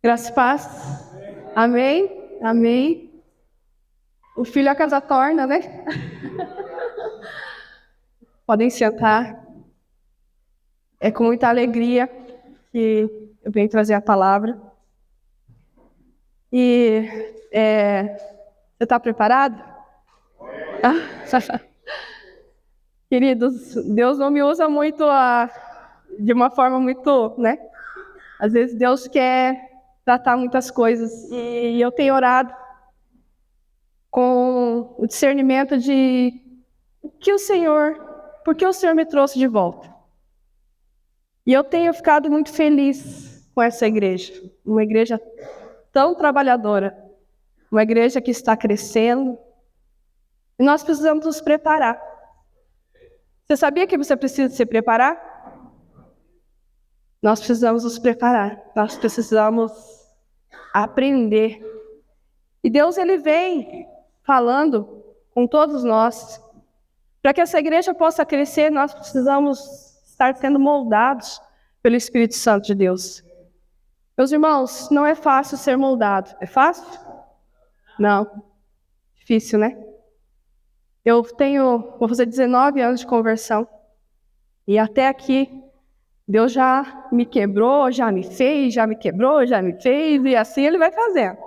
Graça e paz. Amém? Amém. O filho a casa torna, né? Podem sentar. É com muita alegria que eu venho trazer a palavra. Você está preparado? Ah, queridos, Deus não me usa muito de uma forma muito, né? Às vezes Deus quer tratar muitas coisas e eu tenho orado com o discernimento de por que o Senhor me trouxe de volta. E eu tenho ficado muito feliz com essa igreja, uma igreja tão trabalhadora, uma igreja que está crescendo, e nós precisamos nos preparar. Você sabia que você precisa se preparar? Nós precisamos nos preparar, nós precisamos aprender. E Deus, Ele vem falando com todos nós. Para que essa igreja possa crescer, nós precisamos estar sendo moldados pelo Espírito Santo de Deus. Meus irmãos, não é fácil ser moldado. É fácil? Não. Difícil, né? Vou fazer 19 anos de conversão. E até aqui, Deus já me quebrou, já me fez, já me quebrou, já me fez, e assim Ele vai fazendo.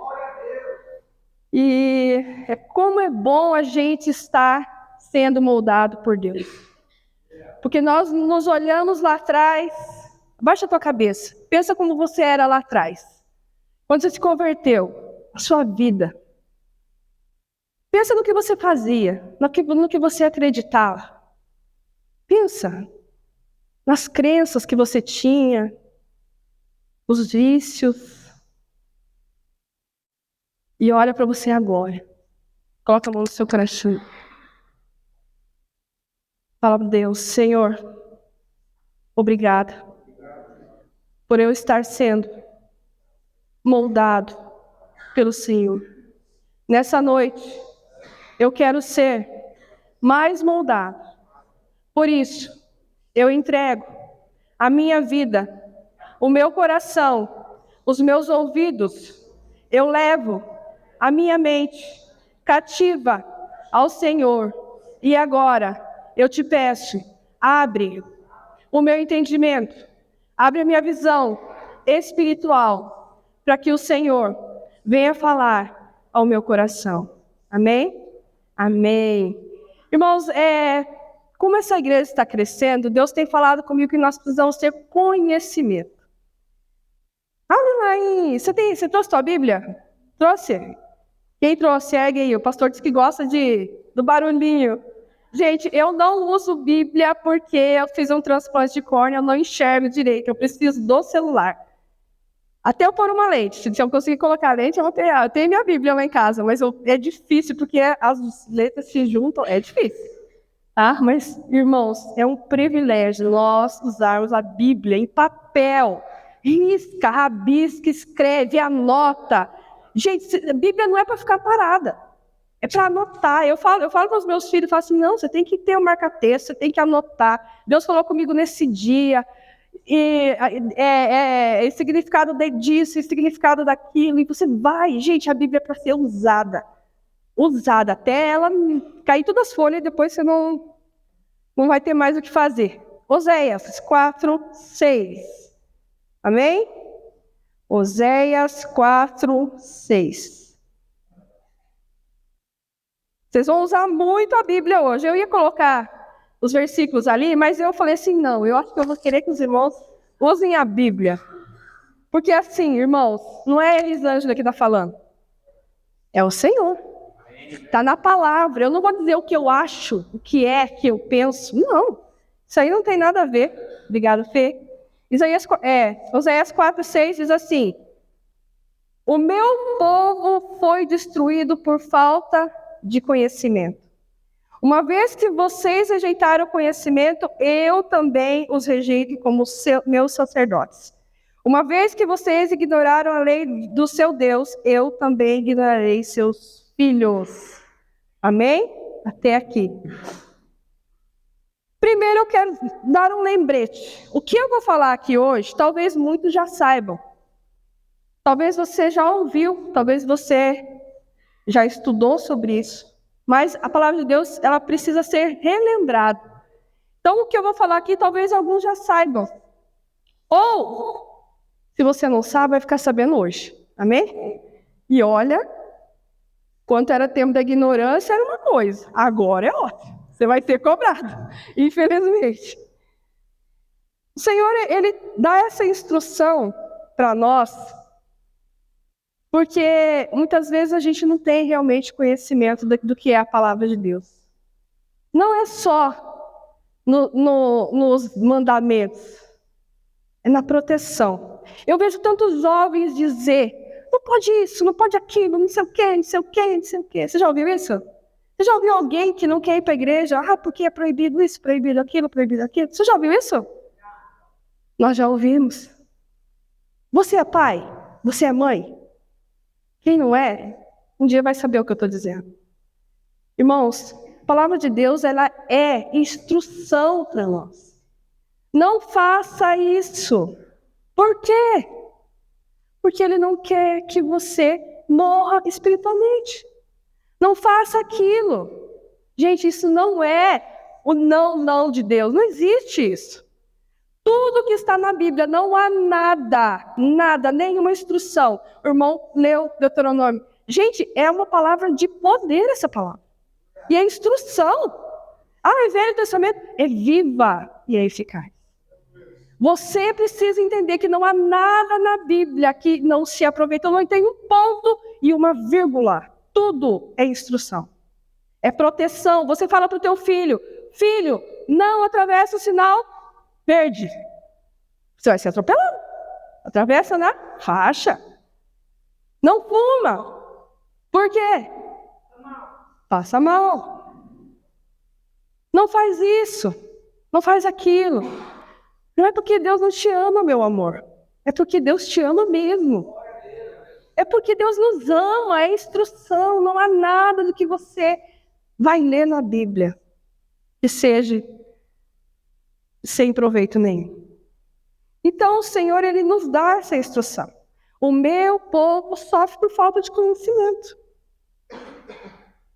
E como é bom a gente estar sendo moldado por Deus. Porque nós nos olhamos lá atrás, abaixa a tua cabeça, pensa como você era lá atrás. Quando você se converteu, a sua vida. Pensa no que você fazia, no que você acreditava. Pensa nas crenças que você tinha, os vícios. E olha para você agora. Coloca a mão no seu coração. Fala para Deus, Senhor, obrigada por eu estar sendo moldado pelo Senhor. Nessa noite, eu quero ser mais moldado. Por isso, eu entrego a minha vida, o meu coração, os meus ouvidos, eu levo a minha mente cativa ao Senhor. E agora, eu te peço, abre o meu entendimento, abre a minha visão espiritual, para que o Senhor venha falar ao meu coração. Amém? Amém. Irmãos, como essa igreja está crescendo, Deus tem falado comigo que nós precisamos ter conhecimento. Olha lá, você trouxe tua Bíblia? Trouxe? Quem trouxe? Ergue aí. O pastor disse que gosta do barulhinho. Gente, eu não uso Bíblia porque eu fiz um transplante de córnea, eu não enxergo direito, eu preciso do celular. Até eu pôr uma lente, se eu conseguir colocar a lente, eu tenho minha Bíblia lá em casa, mas é difícil porque as letras se juntam, é difícil. Tá? Mas, irmãos, é um privilégio nós usarmos a Bíblia em papel. Risca, rabisca, escreve, anota. Gente, a Bíblia não é para ficar parada. É para anotar. Eu falo para os meus filhos, eu falo assim, não, você tem que ter um marca-texto, você tem que anotar. Deus falou comigo nesse dia. E significado disso, significado daquilo. E você vai, gente, a Bíblia é para ser usada. Usada até ela cair todas as folhas e depois você não vai ter mais o que fazer. Oséias 4:6. Amém? Oséias 4:6. Vocês vão usar muito a Bíblia hoje. Eu ia colocar os versículos ali, mas eu falei assim, não, eu acho que eu vou querer que os irmãos usem a Bíblia. Porque assim, irmãos, não é a Elisângela que está falando. É o Senhor. Está na palavra. Eu não vou dizer o que eu acho, o que é que eu penso. Não. Isso aí não tem nada a ver. Obrigado, Fê. Oséias 4:6 diz assim: o meu povo foi destruído por falta de conhecimento. Uma vez que vocês rejeitaram o conhecimento, eu também os rejeito como meus sacerdotes. Uma vez que vocês ignoraram a lei do seu Deus, eu também ignorarei seus filhos. Amém? Até aqui. Primeiro eu quero dar um lembrete. O que eu vou falar aqui hoje, talvez muitos já saibam. Talvez você já ouviu, talvez você já estudou sobre isso, mas a palavra de Deus, ela precisa ser relembrada. Então, o que eu vou falar aqui, talvez alguns já saibam. Ou, se você não sabe, vai ficar sabendo hoje. Amém? E olha, quando era tempo da ignorância, era uma coisa. Agora é outra. Você vai ser cobrado, infelizmente. O Senhor, Ele dá essa instrução para nós, porque muitas vezes a gente não tem realmente conhecimento do que é a palavra de Deus. Não é só nos mandamentos, é na proteção. Eu vejo tantos jovens dizer, não pode isso, não pode aquilo, não sei o quê, não sei o quê, não sei o quê. Você já ouviu isso? Você já ouviu alguém que não quer ir para a igreja? Porque é proibido isso, proibido aquilo, proibido aquilo. Você já ouviu isso? Nós já ouvimos. Você é pai? Você é mãe? Quem não é, um dia vai saber o que eu estou dizendo. Irmãos, a palavra de Deus, ela é instrução para nós. Não faça isso. Por quê? Porque Ele não quer que você morra espiritualmente. Não faça aquilo. Gente, isso não é o não de Deus. Não existe isso. Tudo que está na Bíblia, não há nada, nenhuma instrução. O irmão leu Deuteronômio. Gente, é uma palavra de poder essa palavra. E é instrução. É Velho Testamento, é viva e é eficaz. Você precisa entender que não há nada na Bíblia que não se aproveitou. Não tem um ponto e uma vírgula. Tudo é instrução. É proteção. Você fala para o teu filho, filho, não atravessa o sinal verde. Você vai ser atropelado. Atravessa na faixa. Não fuma. Por quê? Passa mal. Não faz isso. Não faz aquilo. Não é porque Deus não te ama, meu amor. É porque Deus te ama mesmo. É porque Deus nos ama. É instrução. Não há nada do que você vai ler na Bíblia que seja sem proveito nenhum. Então, o Senhor, Ele nos dá essa instrução. O meu povo sofre por falta de conhecimento.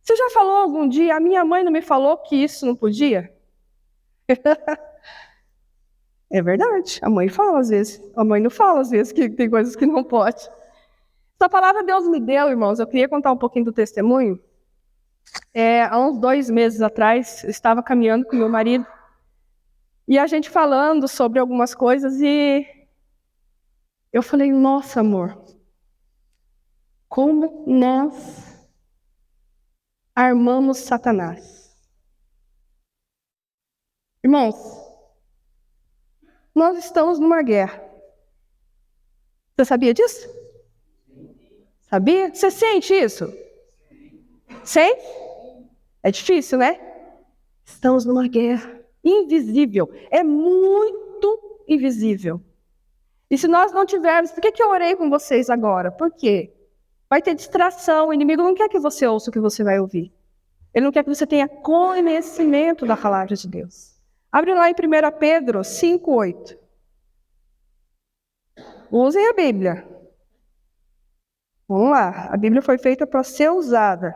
Você já falou algum dia, a minha mãe não me falou que isso não podia? É verdade, a mãe fala às vezes. A mãe não fala às vezes que tem coisas que não pode. Essa palavra Deus me deu, irmãos, eu queria contar um pouquinho do testemunho. Há uns 2 meses atrás, eu estava caminhando com meu marido, e a gente falando sobre algumas coisas, e eu falei, nossa, amor, como nós armamos Satanás. Irmãos, nós estamos numa guerra. Você sabia disso? Sabia? Você sente isso? Sente? É difícil, né? Estamos numa guerra invisível. É muito invisível. E se nós não tivermos... Por que eu orei com vocês agora? Por quê? Vai ter distração. O inimigo não quer que você ouça o que você vai ouvir. Ele não quer que você tenha conhecimento da palavra de Deus. Abre lá em 1 Pedro 5:8. Usem a Bíblia. Vamos lá. A Bíblia foi feita para ser usada.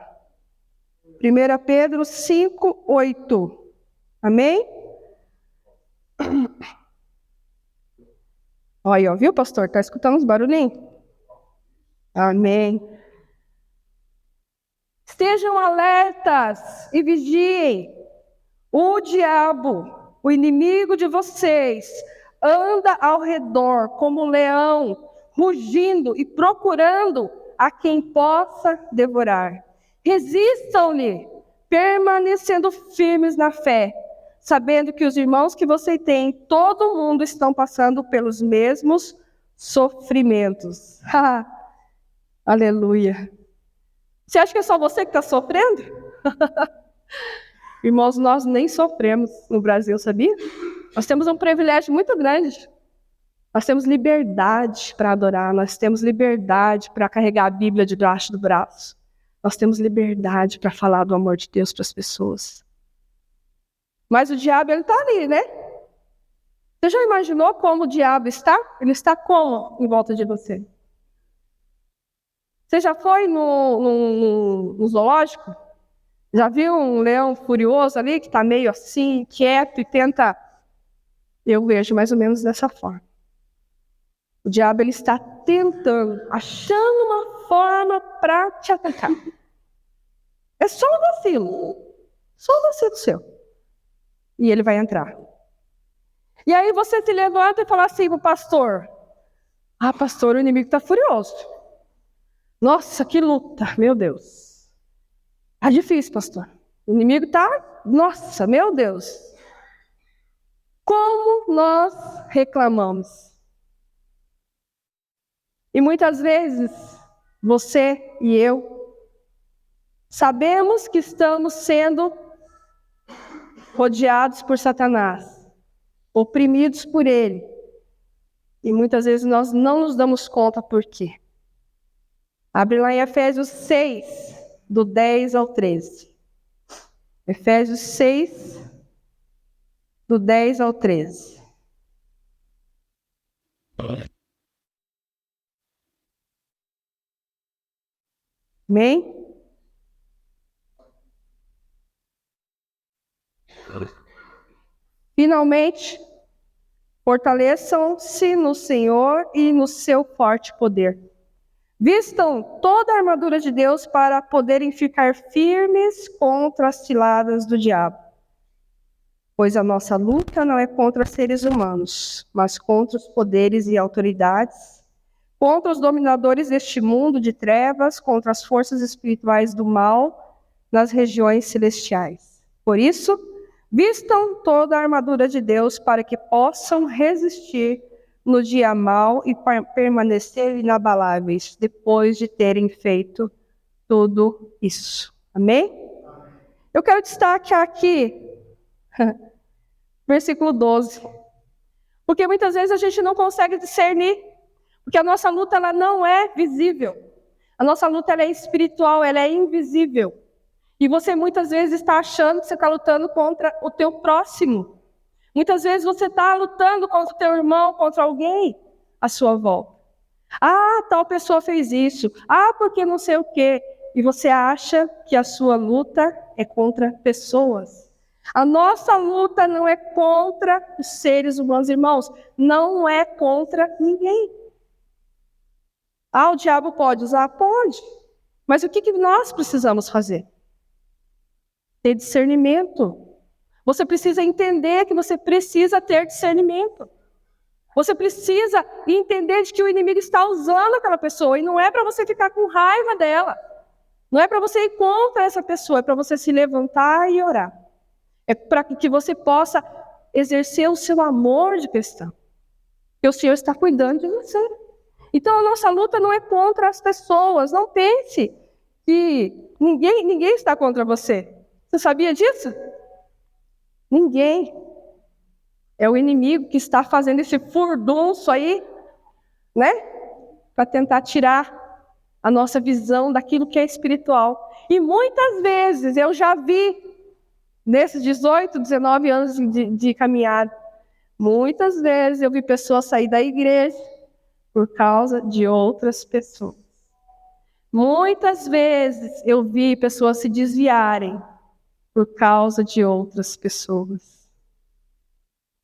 1 Pedro 5:8. Amém? Olha aí, viu, pastor? Está escutando os barulhinhos? Amém. Estejam alertas e vigiem. O diabo, o inimigo de vocês, anda ao redor como um leão, rugindo e procurando a quem possa devorar. Resistam-lhe, permanecendo firmes na fé, sabendo que os irmãos que você tem em todo o mundo estão passando pelos mesmos sofrimentos. Aleluia. Você acha que é só você que está sofrendo? Irmãos, nós nem sofremos no Brasil, sabia? Nós temos um privilégio muito grande. Nós temos liberdade para adorar, nós temos liberdade para carregar a Bíblia debaixo do braço. Nós temos liberdade para falar do amor de Deus para as pessoas. Mas o diabo, ele está ali, né? Você já imaginou como o diabo está? Ele está como em volta de você? Você já foi no zoológico? Já viu um leão furioso ali que está meio assim, quieto e tenta... Eu vejo mais ou menos dessa forma. O diabo ele está tentando, achando uma forma para te atacar. É só um vacilo. Só um vacilo seu. E ele vai entrar. E aí você se levanta e fala assim para o pastor: ah, pastor, o inimigo está furioso. Nossa, que luta, meu Deus. Tá difícil, pastor. O inimigo está, nossa, meu Deus. Como nós reclamamos. E muitas vezes, você e eu, sabemos que estamos sendo rodeados por Satanás, oprimidos por ele. E muitas vezes nós não nos damos conta por quê. Abre lá em Efésios 6, do 10 ao 13. Efésios 6, do 10 ao 13. Amém? Finalmente, fortaleçam-se no Senhor e no seu forte poder. Vistam toda a armadura de Deus para poderem ficar firmes contra as ciladas do diabo. Pois a nossa luta não é contra seres humanos, mas contra os poderes e autoridades, contra os dominadores deste mundo de trevas, contra as forças espirituais do mal nas regiões celestiais. Por isso, vistam toda a armadura de Deus para que possam resistir no dia mau e permanecer inabaláveis depois de terem feito tudo isso. Amém? Eu quero destacar aqui versículo 12. Porque muitas vezes a gente não consegue discernir, porque a nossa luta ela não é visível. A nossa luta ela é espiritual, ela é invisível. E você muitas vezes está achando que você está lutando contra o teu próximo. Muitas vezes você está lutando contra o teu irmão, contra alguém à sua volta. Ah, tal pessoa fez isso. Ah, porque não sei o quê. E você acha que a sua luta é contra pessoas. A nossa luta não é contra os seres humanos, irmãos. Não é contra ninguém. Ah, o diabo pode usar? Pode. Mas o que nós precisamos fazer? Ter discernimento. Você precisa entender que você precisa ter discernimento. Você precisa entender de que o inimigo está usando aquela pessoa. E não é para você ficar com raiva dela. Não é para você ir contra essa pessoa. É para você se levantar e orar. É para que você possa exercer o seu amor de cristão. Porque o Senhor está cuidando de você. Então a nossa luta não é contra as pessoas. Não pense que ninguém está contra você. Você sabia disso? Ninguém. É o inimigo que está fazendo esse furdunço aí, né? Para tentar tirar a nossa visão daquilo que é espiritual. E muitas vezes eu já vi, nesses 18, 19 anos de caminhada, muitas vezes eu vi pessoas sair da igreja por causa de outras pessoas. Muitas vezes eu vi pessoas se desviarem por causa de outras pessoas.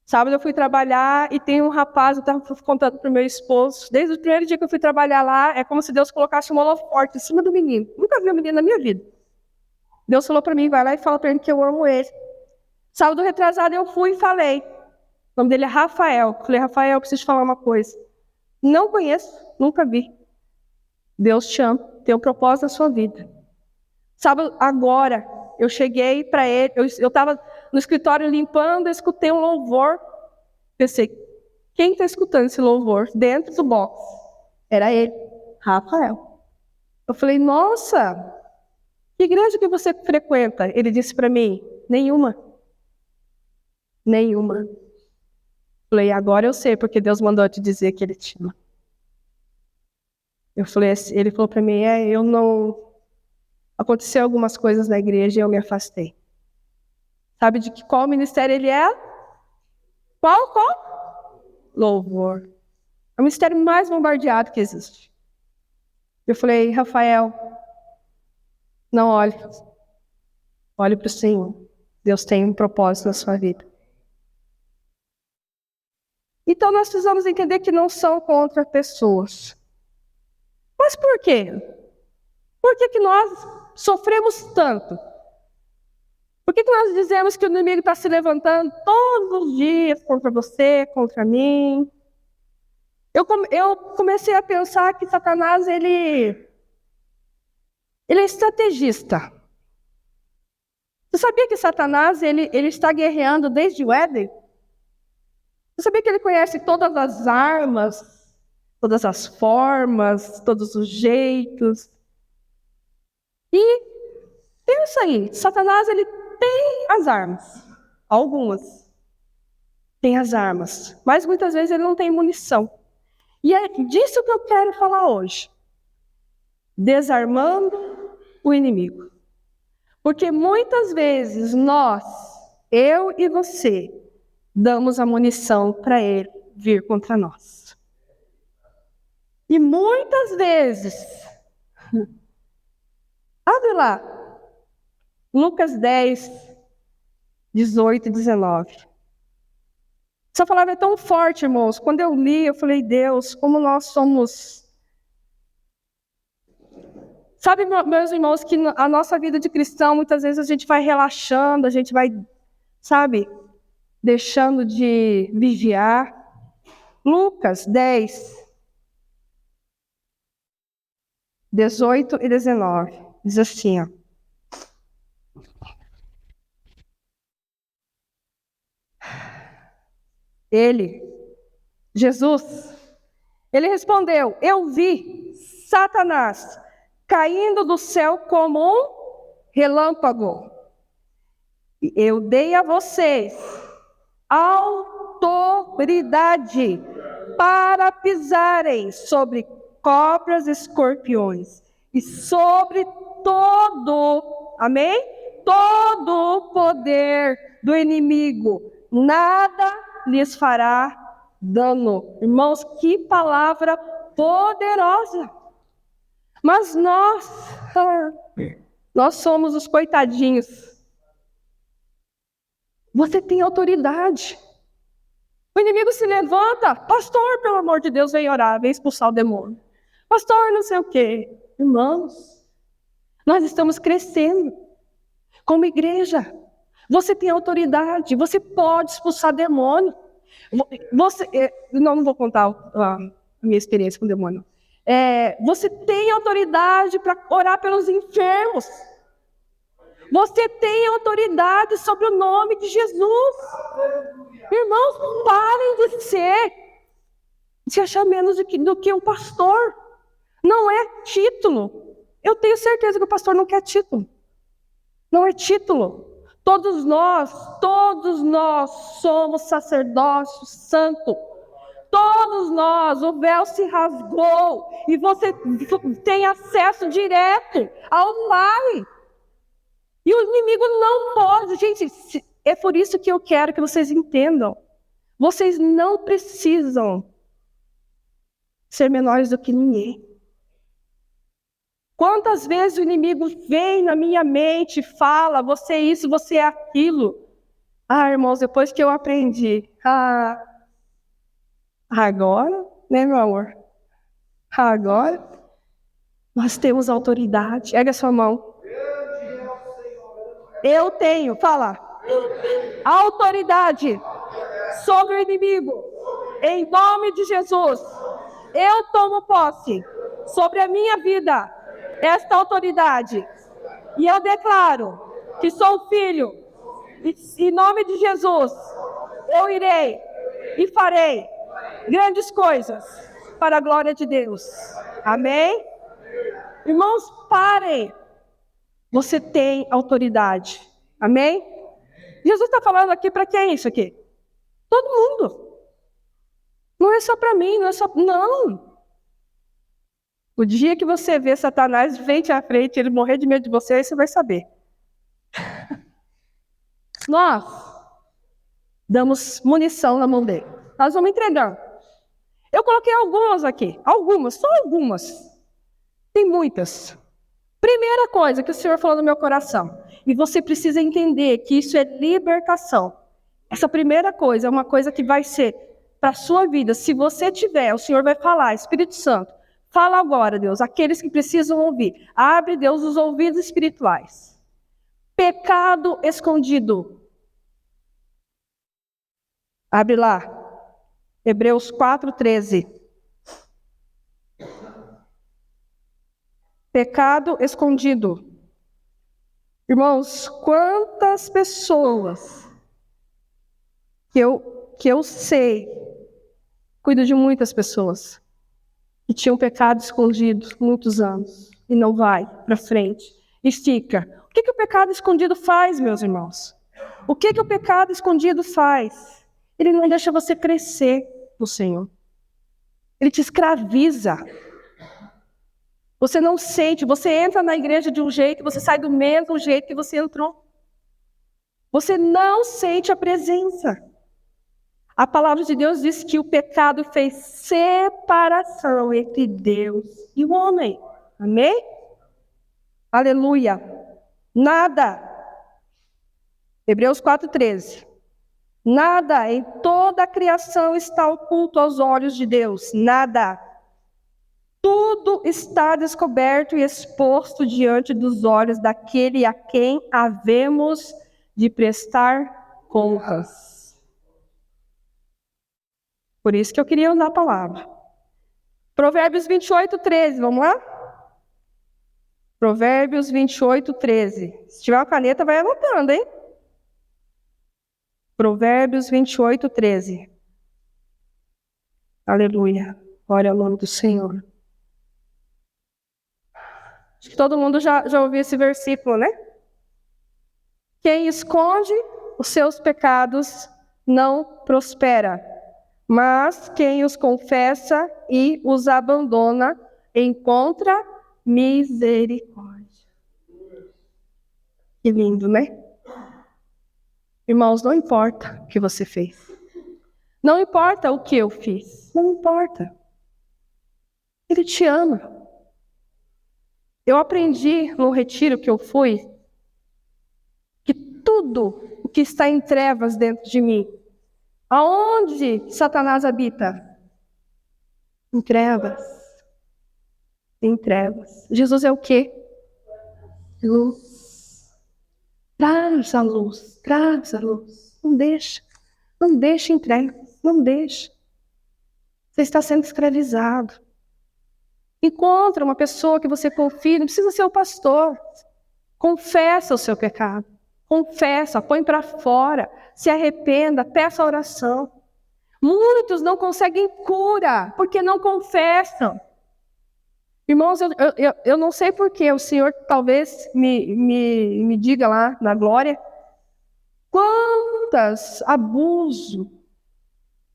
Sábado eu fui trabalhar e tem um rapaz, eu estava contando para o meu esposo, desde o primeiro dia que eu fui trabalhar lá, é como se Deus colocasse um holoforte em cima do menino. Nunca vi um menino na minha vida. Deus falou para mim, vai lá e fala para ele que eu amo ele. Sábado retrasado eu fui e falei. O nome dele é Rafael. Falei, Rafael, eu preciso te falar uma coisa. Não conheço, nunca vi. Deus te ama, tem um propósito na sua vida. Sábado, agora, eu cheguei para ele, eu estava no escritório limpando, eu escutei um louvor. Pensei, quem está escutando esse louvor dentro do box? Era ele, Rafael. Eu falei, nossa, que igreja que você frequenta? Ele disse para mim, nenhuma. Nenhuma. Falei, agora eu sei porque Deus mandou eu te dizer que Ele te ama. Eu falei, ele falou para mim, eu não... Aconteceu algumas coisas na igreja e eu me afastei. Sabe de qual ministério ele é? Qual? Louvor. É o ministério mais bombardeado que existe. Eu falei, Rafael, não olhe. Olhe para o Senhor. Deus tem um propósito na sua vida. Então nós precisamos entender que não são contra pessoas. Mas por quê? Por que nós sofremos tanto? Por que nós dizemos que o inimigo está se levantando todos os dias contra você, contra mim? Eu comecei a pensar que Satanás, ele é estrategista. Você sabia que Satanás, ele está guerreando desde o Éden? Você sabia que ele conhece todas as armas, todas as formas, todos os jeitos? E pensa aí, Satanás, ele tem as armas. Algumas. Tem as armas. Mas muitas vezes ele não tem munição. E é disso que eu quero falar hoje. Desarmando o inimigo. Porque muitas vezes nós, eu e você, damos a munição para ele vir contra nós. E muitas vezes, abre lá, Lucas 10, 18 e 19. Essa palavra é tão forte, irmãos. Quando eu li, eu falei, Deus, como nós somos... Sabe, meus irmãos, que a nossa vida de cristão, muitas vezes a gente vai relaxando, a gente vai, sabe, deixando de vigiar. Lucas 10, 18 e 19. Diz assim, ó. Jesus, ele respondeu, eu vi Satanás caindo do céu como um relâmpago. Eu dei a vocês autoridade para pisarem sobre cobras e escorpiões e sobre todo, amém? Todo o poder do inimigo. Nada lhes fará dano. Irmãos, que palavra poderosa! Mas nós somos os coitadinhos. Você tem autoridade. O inimigo se levanta. Pastor, pelo amor de Deus, vem orar, vem expulsar o demônio. Pastor, não sei o quê. Irmãos, nós estamos crescendo como igreja. Você tem autoridade. Você pode expulsar demônio. Não vou contar a minha experiência com o demônio. Você tem autoridade para orar pelos enfermos. Você tem autoridade sobre o nome de Jesus. Irmãos, parem de se achar menos do que um pastor. Não é título. Eu tenho certeza que o pastor não quer título. Não é título. Todos nós somos sacerdócio santo. Todos nós, o véu se rasgou e você tem acesso direto ao Pai. E o inimigo não pode. Gente, é por isso que eu quero que vocês entendam. Vocês não precisam ser menores do que ninguém. Quantas vezes o inimigo vem na minha mente e fala, você é isso, você é aquilo. Irmãos, depois que eu aprendi, agora, né, meu amor? Agora, nós temos autoridade. Ergue a sua mão. Eu tenho, fala, autoridade sobre o inimigo. Em nome de Jesus, eu tomo posse sobre a minha vida esta autoridade. E eu declaro que sou filho. E, em nome de Jesus, eu irei e farei grandes coisas para a glória de Deus. Amém? Irmãos, parem. Você tem autoridade. Amém? Jesus está falando aqui para quem é isso aqui? Todo mundo. Não é só para mim, não é só... Não. O dia que você vê Satanás frente a frente, ele morrer de medo de você, aí você vai saber. Nós damos munição na mão dele. Nós vamos entregando. Eu coloquei algumas aqui. Algumas, só algumas. Tem muitas. Primeira coisa que o Senhor falou no meu coração, e você precisa entender que isso é libertação. Essa primeira coisa é uma coisa que vai ser para a sua vida. Se você tiver, o Senhor vai falar, Espírito Santo, fala agora, Deus, aqueles que precisam ouvir. Abre, Deus, os ouvidos espirituais. Pecado escondido. Abre lá. Hebreus 4:13. Pecado escondido. Irmãos, quantas pessoas que eu sei, cuido de muitas pessoas que tinham pecado escondido muitos anos e não vai para frente e fica. O que o pecado escondido faz, meus irmãos? O que o pecado escondido faz? Ele não deixa você crescer no Senhor. Ele te escraviza. Você não sente, você entra na igreja de um jeito, você sai do mesmo jeito que você entrou. Você não sente a presença. A palavra de Deus diz que o pecado fez separação entre Deus e o homem. Amém? Aleluia. Nada. Hebreus 4:13. Nada em toda a criação está oculto aos olhos de Deus. Nada. Tudo está descoberto e exposto diante dos olhos daquele a quem havemos de prestar contas. Por isso que eu queria usar a palavra. Provérbios 28:13, vamos lá? Provérbios 28:13. Se tiver uma caneta, vai anotando, hein? Provérbios 28:13. Aleluia. Glória ao nome do Senhor. Acho que todo mundo já ouviu esse versículo, né? Quem esconde os seus pecados não prospera, mas quem os confessa e os abandona encontra misericórdia. Que lindo, né? Irmãos, não importa o que você fez. Não importa o que eu fiz. Não importa. Ele te ama. Eu aprendi no retiro que eu fui que tudo o que está em trevas dentro de mim, aonde Satanás habita? Em trevas. Em trevas. Jesus é o quê? Luz. Traz a luz. Traz a luz. Não deixa. Não deixa em trevas. Não deixa. Você está sendo escravizado. Encontra uma pessoa que você confia, não precisa ser o pastor. Confessa o seu pecado. Confessa, põe para fora. Se arrependa, peça oração. Muitos não conseguem cura porque não confessam. Irmãos, eu não sei porquê, o Senhor talvez me diga lá na glória, quantos abusos,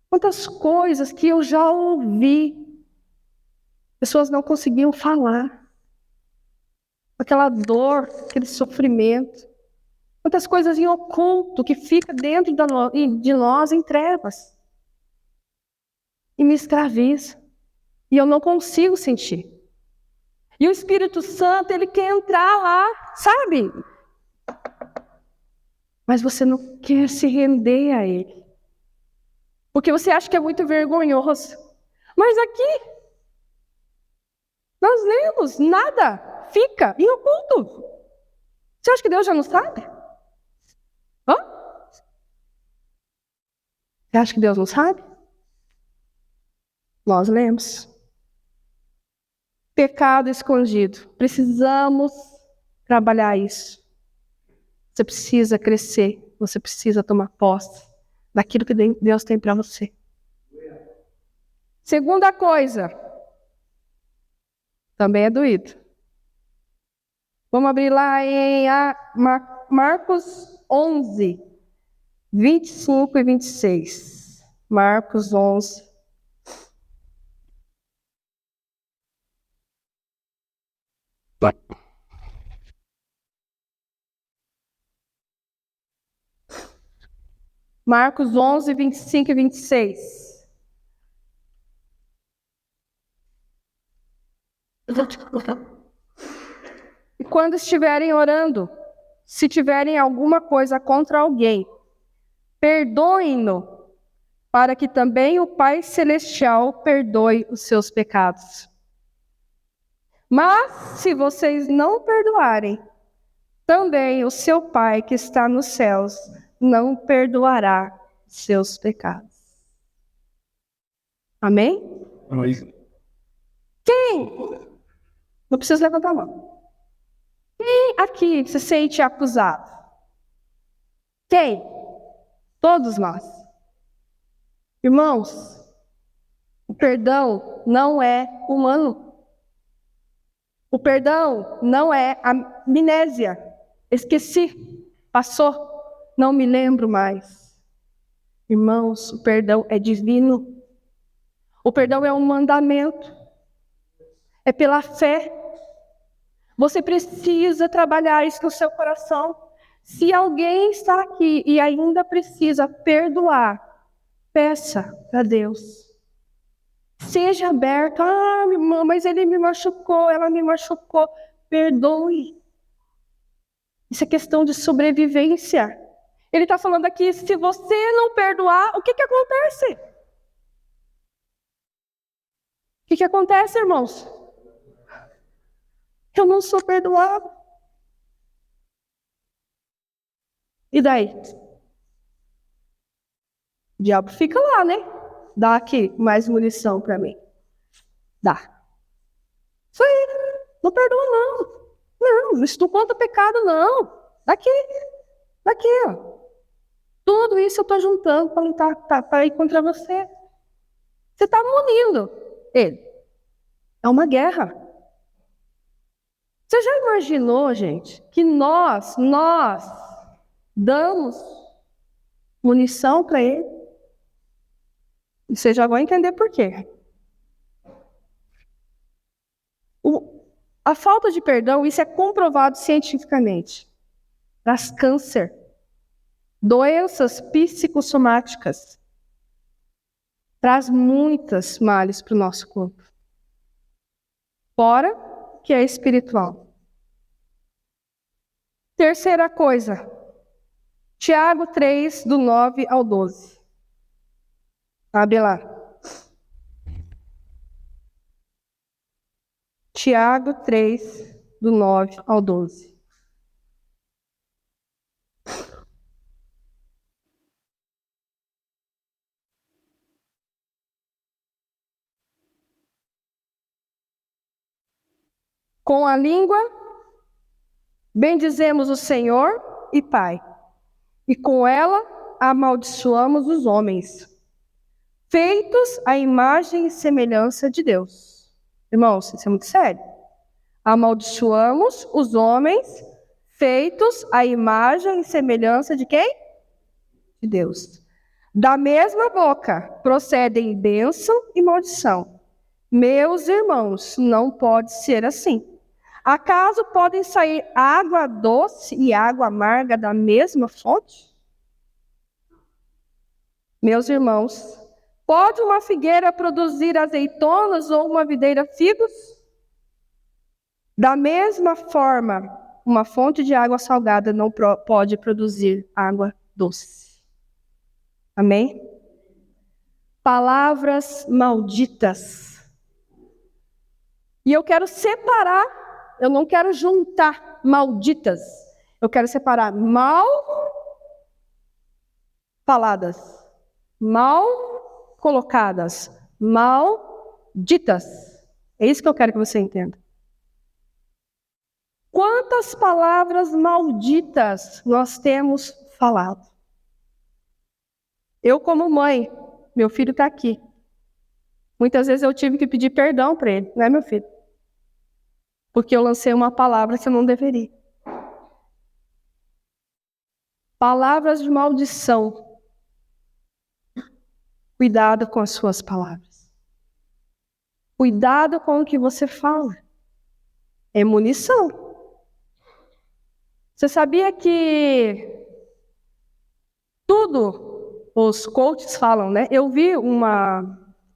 quantas coisas que eu já ouvi. Pessoas não conseguiam falar. Aquela dor, aquele sofrimento. Quantas coisas em oculto que fica dentro de nós em trevas. E me escraviza. E eu não consigo sentir. E o Espírito Santo, ele quer entrar lá, sabe? Mas você não quer se render a ele. Porque você acha que é muito vergonhoso. Mas aqui, nós lemos, nada fica em oculto. Você acha que Deus já não sabe? Hã? Você acha que Deus não sabe? Nós lemos. Pecado escondido. Precisamos trabalhar isso. Você precisa crescer. Você precisa tomar posse daquilo que Deus tem para você. Segunda coisa. Também é doído. Vamos abrir lá em Marcos 11, 25 e 26. Marcos 11. Marcos 11, 25 e 26. E quando estiverem orando, se tiverem alguma coisa contra alguém, perdoem-no, para que também o Pai Celestial perdoe os seus pecados. Mas, se vocês não perdoarem, também o seu Pai que está nos céus não perdoará seus pecados. Amém? Quem? Não precisa levantar a mão. Quem aqui se sente acusado? Quem? Todos nós. Irmãos, o perdão não é humano. O perdão não é amnésia. Esqueci, passou, não me lembro mais. Irmãos, o perdão é divino. O perdão é um mandamento. É pela fé. Você precisa trabalhar isso no seu coração. Se alguém está aqui e ainda precisa perdoar, peça para Deus. Seja aberto. Ah, irmã, mas ele me machucou, ela me machucou. Perdoe. Isso é questão de sobrevivência. Ele está falando aqui, se você não perdoar, o que acontece? O que acontece, irmãos? Eu não sou perdoado. E daí? O diabo fica lá, né? Dá aqui mais munição para mim. Dá. Isso aí. Não perdoa, não. Não, isso não conta pecado, não. Daqui, ó. Tudo isso eu estou juntando para lutar, para ir contra você. Você está munindo ele. É uma guerra. Você já imaginou, gente, que nós damos munição para ele? E vocês já vão entender por quê. A falta de perdão, isso é comprovado cientificamente. Traz câncer, doenças psicossomáticas, traz muitas males para o nosso corpo. Fora que é espiritual. Terceira coisa, Tiago 3, do 9 ao 12. Abre lá. Tiago 3, do 9 ao 12. Com a língua, bendizemos o Senhor e Pai, e com ela amaldiçoamos os homens, feitos à imagem e semelhança de Deus. Irmãos, isso é muito sério. Amaldiçoamos os homens, feitos à imagem e semelhança de quem? De Deus. Da mesma boca procedem bênção e maldição. Meus irmãos, não pode ser assim. Acaso podem sair água doce e água amarga da mesma fonte? Meus irmãos, pode uma figueira produzir azeitonas ou uma videira figos? Da mesma forma, uma fonte de água salgada não pode produzir água doce. Amém? Palavras malditas. E eu quero separar. Eu não quero juntar malditas. Eu quero separar mal faladas, mal colocadas, mal ditas. É isso que eu quero que você entenda. Quantas palavras malditas nós temos falado? Eu, como mãe, meu filho está aqui. Muitas vezes eu tive que pedir perdão para ele, não é, meu filho? Porque eu lancei uma palavra que eu não deveria. Palavras de maldição. Cuidado com as suas palavras. Cuidado com o que você fala. É munição. Você sabia que tudo os coaches falam, né? Eu vi um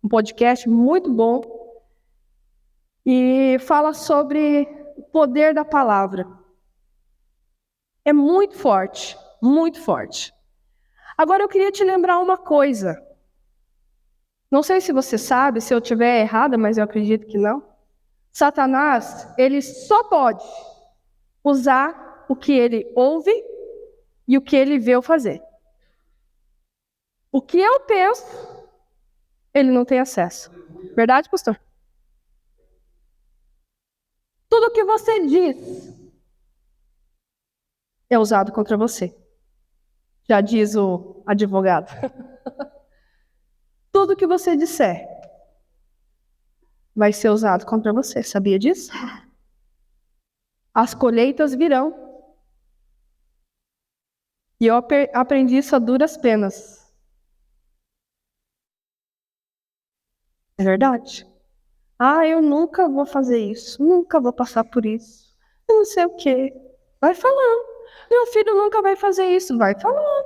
podcast muito bom. e fala sobre o poder da palavra. É muito forte, muito forte. Agora eu queria te lembrar uma coisa. Não sei se você sabe, se eu estiver errada, mas eu acredito que não. Satanás, ele só pode usar o que ele ouve e o que ele vê eu fazer. O que eu penso, ele não tem acesso. Verdade, pastor? Tudo que você diz é usado contra você. Já diz o advogado. Tudo que você disser vai ser usado contra você. Sabia disso? As colheitas virão. E eu aprendi isso a duras penas. É verdade. Eu nunca vou fazer isso. Nunca vou passar por isso. Eu não sei o quê. Vai falando. Meu filho nunca vai fazer isso. Vai falando.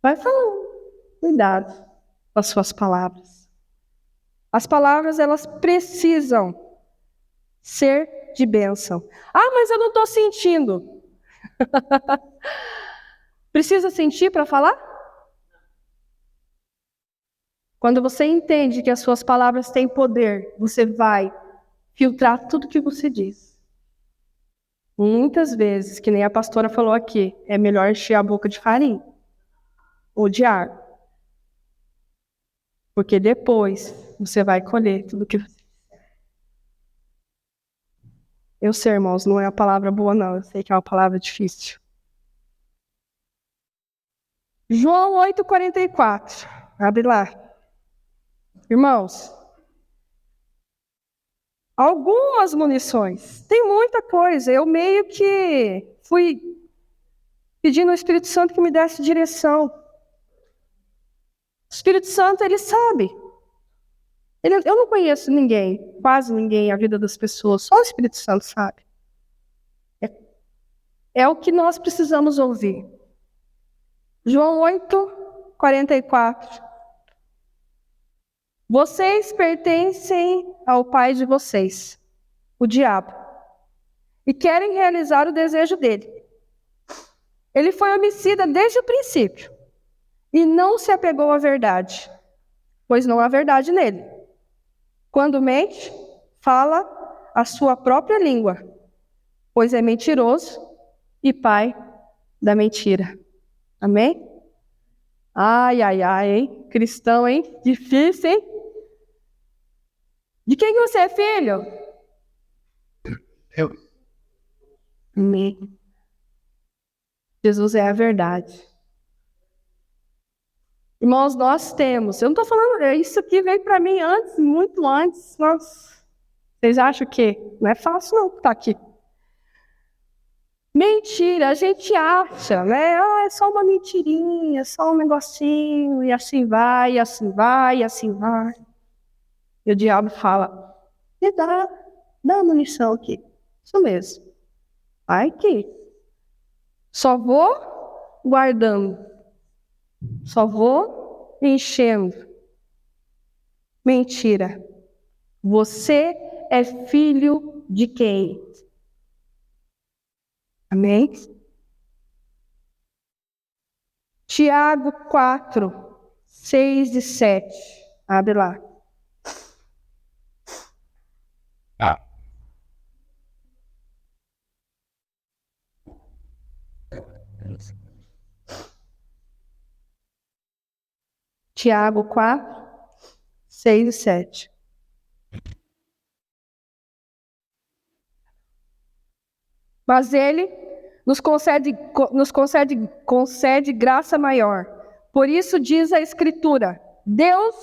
Vai falando. Cuidado com as suas palavras. As palavras, elas precisam ser de bênção. Mas eu não estou sentindo. Precisa sentir para falar? Quando você entende que as suas palavras têm poder, você vai filtrar tudo que você diz. Muitas vezes, que nem a pastora falou aqui, é melhor encher a boca de farinha ou de ar. Porque depois você vai colher tudo que você disser. Eu sei, irmãos, não é a palavra boa não, eu sei que é uma palavra difícil. João 8,44. Abre lá. Irmãos, algumas munições. Tem muita coisa. Eu meio que fui pedindo ao Espírito Santo que me desse direção. O Espírito Santo, ele sabe. Eu não conheço ninguém, quase ninguém, a vida das pessoas. Só o Espírito Santo sabe. É o que nós precisamos ouvir. João 8,44. Vocês pertencem ao pai de vocês, o diabo, e querem realizar o desejo dele. Ele foi homicida desde o princípio e não se apegou à verdade, pois não há verdade nele. Quando mente, fala a sua própria língua, pois é mentiroso e pai da mentira. Amém? Ai, hein? Cristão, hein? Difícil, hein? De quem que você é filho? Eu. Amém. Jesus é a verdade. Irmãos, nós temos. Eu não estou falando, isso aqui veio para mim antes, muito antes. Vocês acham que não é fácil não estar aqui? Mentira, a gente acha, né? É só uma mentirinha, só um negocinho, e assim vai, e assim vai, e assim vai. E o diabo fala, me dá a munição aqui. Isso mesmo. Vai aqui. Só vou guardando. Só vou enchendo. Mentira. Você é filho de quem? Amém? Tiago 4, 6 e 7. Abre lá. Tiago 4, 6 e 7. Mas ele nos concede graça maior. Por isso diz a Escritura, Deus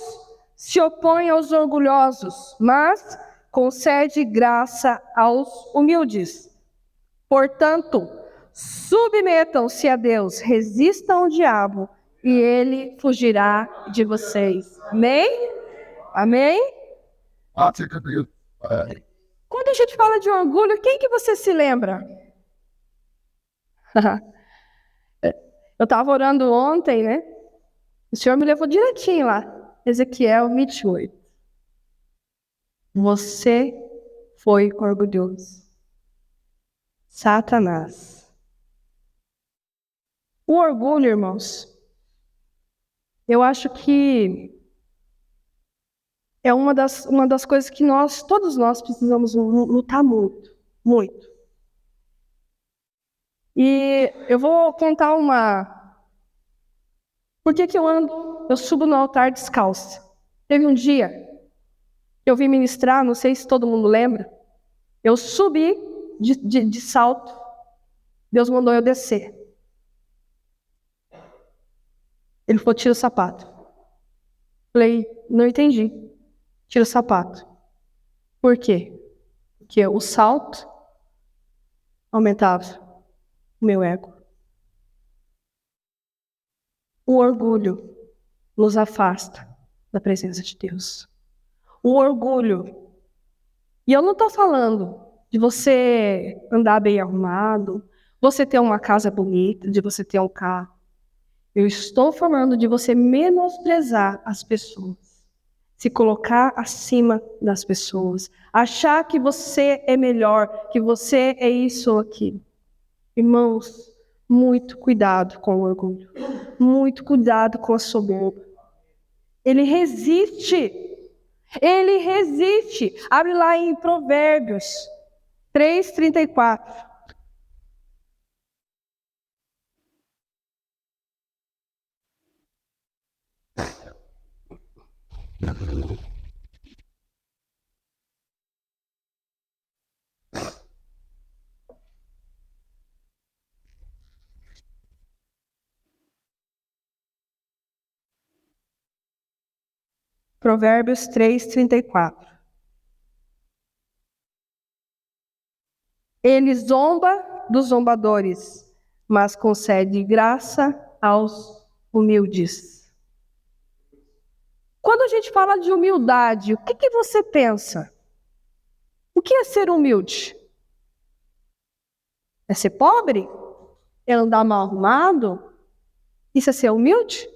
se opõe aos orgulhosos, mas concede graça aos humildes. Portanto, submetam-se a Deus, resistam ao diabo, e ele fugirá de vocês. Amém? Amém? Quando a gente fala de orgulho, quem que você se lembra? Eu estava orando ontem, né? O Senhor me levou direitinho lá. Ezequiel 28. Você foi orgulhoso. Satanás. O orgulho, irmãos, eu acho que é uma das coisas que todos nós precisamos lutar muito, muito. E eu vou contar Por que eu subo no altar descalça? Teve um dia que eu vim ministrar, não sei se todo mundo lembra, eu subi de salto, Deus mandou eu descer. Ele falou, tira o sapato. Falei, não entendi. Tira o sapato. Por quê? Porque o salto aumentava o meu ego. O orgulho nos afasta da presença de Deus. O orgulho. E eu não estou falando de você andar bem arrumado, você ter uma casa bonita, de você ter um carro. Eu estou falando de você menosprezar as pessoas. Se colocar acima das pessoas. Achar que você é melhor, que você é isso ou aquilo. Irmãos, muito cuidado com o orgulho. Muito cuidado com a soberba. Ele resiste. Ele resiste. Abre lá em Provérbios 3:34. Provérbios 3:34. Ele zomba dos zombadores, mas concede graça aos humildes. Quando a gente fala de humildade, o que você pensa? O que é ser humilde? É ser pobre? É andar mal arrumado? Isso é ser humilde?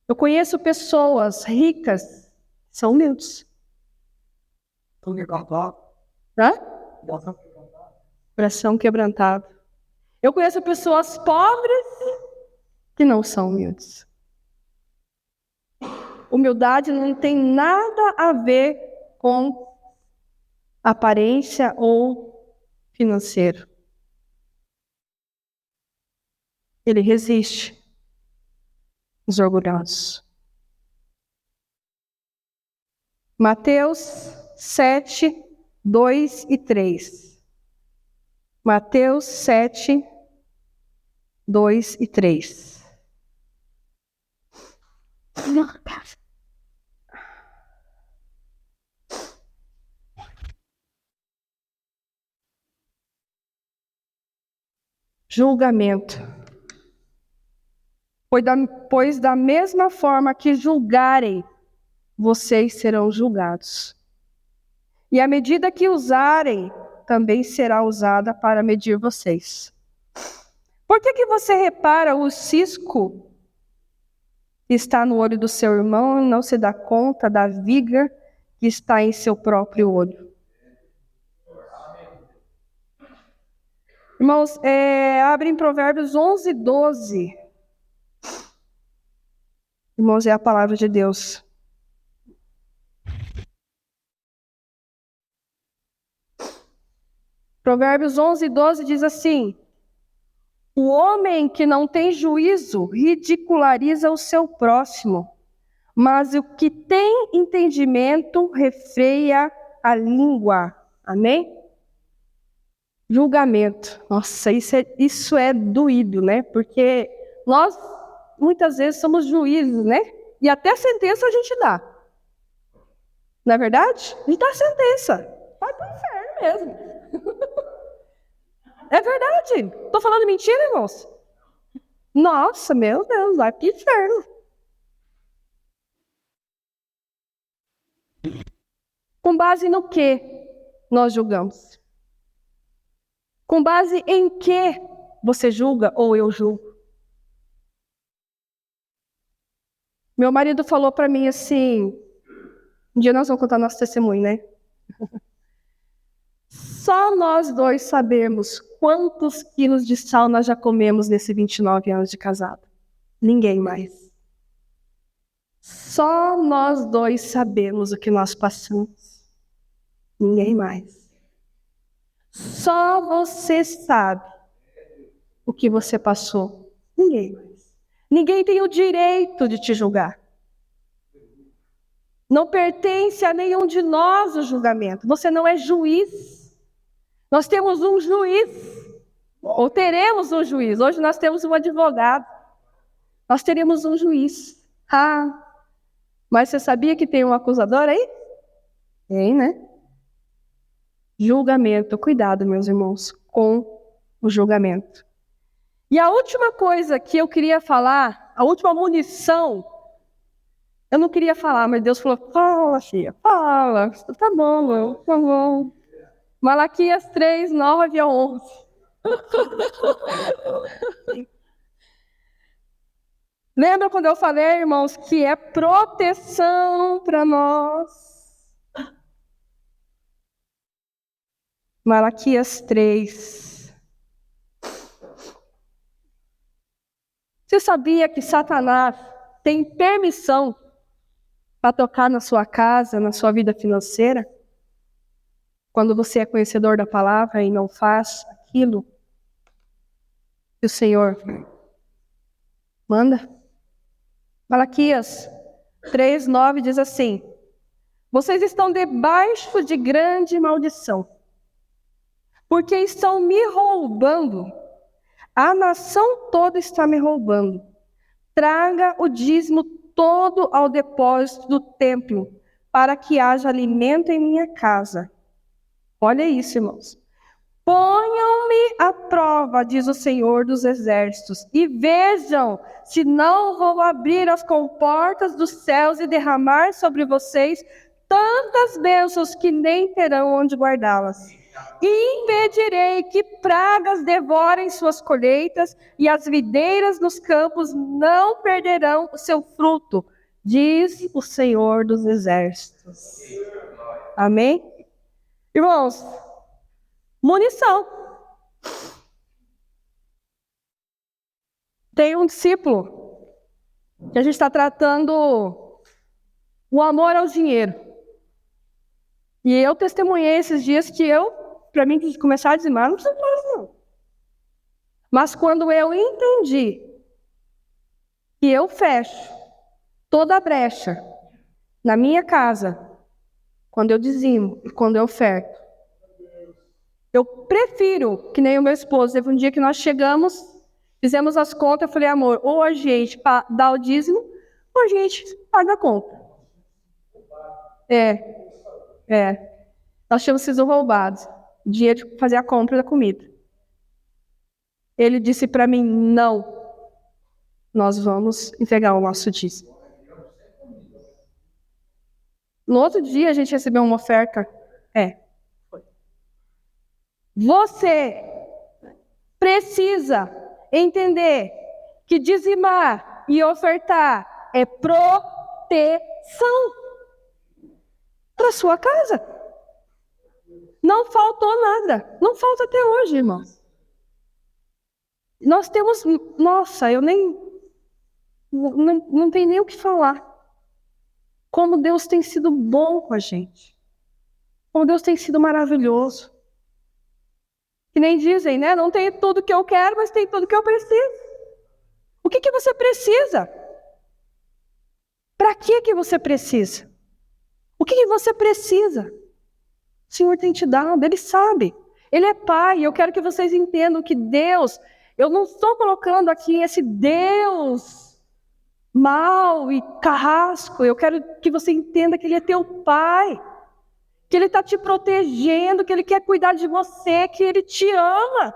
Eu conheço pessoas ricas que são humildes. Hã? Coração quebrantado. Eu conheço pessoas pobres que não são humildes. Humildade não tem nada a ver com aparência ou financeiro. Ele resiste os orgulhosos. Mateus 7, 2 e 3. Mateus 7, 2 e 3. Julgamento. Pois da mesma forma que julgarem, vocês serão julgados. E a medida que usarem, também será usada para medir vocês. Por que você repara o cisco que está no olho do seu irmão e não se dá conta da viga que está em seu próprio olho? Irmãos, abre em Provérbios 11, 12. Irmãos, é a palavra de Deus. Provérbios 11, 12 diz assim: o homem que não tem juízo ridiculariza o seu próximo, mas o que tem entendimento refreia a língua. Amém? Julgamento. Nossa, isso é doído, né? Porque nós, muitas vezes, somos juízes, né? E até sentença a gente dá. Não é verdade? A gente dá sentença. Vai pro inferno mesmo. É verdade. Estou falando mentira, irmãos? Nossa, meu Deus, vai pro inferno. Com base no que nós julgamos? Com base em que você julga ou eu julgo? Meu marido falou para mim assim, um dia nós vamos contar nosso testemunho, né? Só nós dois sabemos quantos quilos de sal nós já comemos nesses 29 anos de casado. Ninguém mais. Só nós dois sabemos o que nós passamos. Ninguém mais. Só você sabe o que você passou. Ninguém mais. Ninguém tem o direito de te julgar. Não pertence a nenhum de nós o julgamento. Você não é juiz. Nós temos um juiz. Ou teremos um juiz. Hoje nós temos um advogado. Nós teremos um juiz. Mas você sabia que tem um acusador aí? Tem, né? Julgamento. Cuidado, meus irmãos, com o julgamento. E a última coisa que eu queria falar, a última munição, eu não queria falar, mas Deus falou, fala, filha, fala. Tá bom, meu, tá bom. Malaquias 3, 9 a 11. Lembra quando eu falei, irmãos, que é proteção para nós? Malaquias 3. Você sabia que Satanás tem permissão para tocar na sua casa, na sua vida financeira? Quando você é conhecedor da palavra e não faz aquilo que o Senhor manda? Malaquias 3, 9 diz assim: vocês estão debaixo de grande maldição, porque estão me roubando. A nação toda está me roubando. Traga o dízimo todo ao depósito do templo, para que haja alimento em minha casa. Olha isso, irmãos. Ponham-me à prova, diz o Senhor dos Exércitos, e vejam se não vou abrir as comportas dos céus e derramar sobre vocês tantas bênçãos que nem terão onde guardá-las. E impedirei que pragas devorem suas colheitas, e as videiras nos campos não perderão o seu fruto, diz o Senhor dos Exércitos. Amém? Irmãos, munição. Tem um discípulo que a gente está tratando o amor ao dinheiro. E eu testemunhei esses dias que para mim, começar a dizimar, não precisa fazer não. Mas quando eu entendi que eu fecho toda a brecha na minha casa, quando eu dizimo e quando eu oferto, eu prefiro, que nem o meu esposo, teve um dia que nós chegamos, fizemos as contas, eu falei, amor, ou a gente dá o dízimo, ou a gente paga a conta. Nós tínhamos sido roubados, o dinheiro de fazer a compra da comida. Ele disse para mim, não, nós vamos entregar o nosso dízimo. No outro dia a gente recebeu uma oferta. Você precisa entender que dizimar e ofertar é proteção para a sua casa. Não faltou nada. Não falta até hoje, irmãos. Nós temos... Nossa, eu nem... Não tem nem o que falar. Como Deus tem sido bom com a gente. Como Deus tem sido maravilhoso. Que nem dizem, né? Não tem tudo que eu quero, mas tem tudo que eu preciso. O que você precisa? Para que você precisa? O que você precisa? O Senhor tem te dado, Ele sabe. Ele é Pai. Eu quero que vocês entendam que Deus... Eu não estou colocando aqui esse Deus mau e carrasco. Eu quero que você entenda que Ele é teu Pai. Que Ele está te protegendo, que Ele quer cuidar de você, que Ele te ama.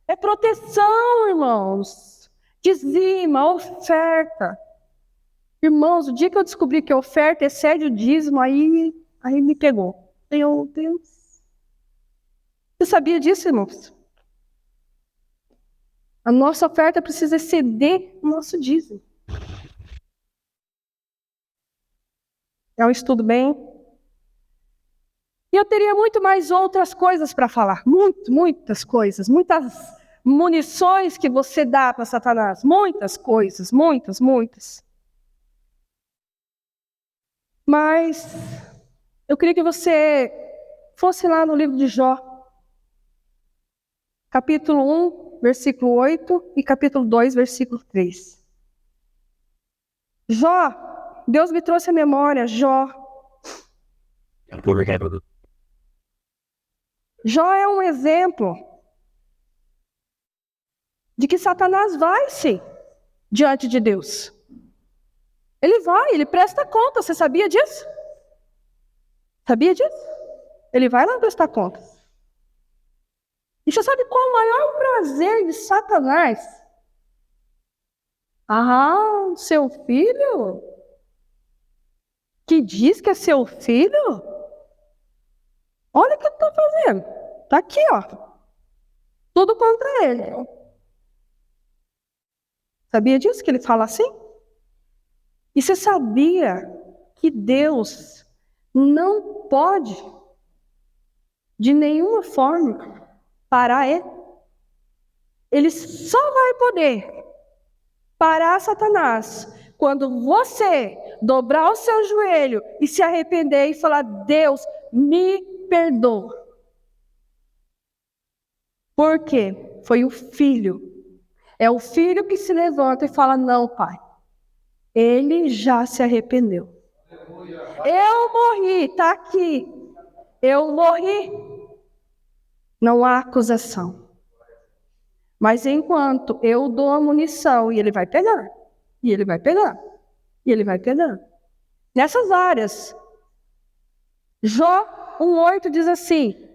É proteção, irmãos. Dizima, oferta. Irmãos, o dia que eu descobri que a oferta excede o dízimo, aí me pegou. Meu Deus. Você sabia disso, irmãos? A nossa oferta precisa exceder o nosso dízimo. É um estudo bem E eu teria muito mais outras coisas para falar. Muitas coisas. Muitas munições que você dá para Satanás. Muitas coisas. Muitas. Mas eu queria que você fosse lá no livro de Jó. Capítulo 1, versículo 8 e capítulo 2, versículo 3. Jó, Deus me trouxe à memória, Jó. Jó é um exemplo de que Satanás vai sim diante de Deus. Ele presta conta, você sabia disso? Sabia disso? Ele vai lá prestar contas. E você sabe qual é o maior prazer de Satanás? Seu filho? Que diz que é seu filho? Olha o que eu estou fazendo. Está aqui, ó. Tudo contra ele. Sabia disso que ele fala assim? E você sabia que Deus não pode, de nenhuma forma, parar ele? Ele só vai poder parar Satanás quando você dobrar o seu joelho e se arrepender e falar: Deus, me perdoa. Por quê? Foi o filho. É o filho que se levanta e fala: não, pai. Ele já se arrependeu. Eu morri, está aqui. Eu morri. Não há acusação. Mas enquanto eu dou a munição, e ele vai pegar, e ele vai pegar, e ele vai pegar. Nessas áreas, Jó 1,8 diz assim: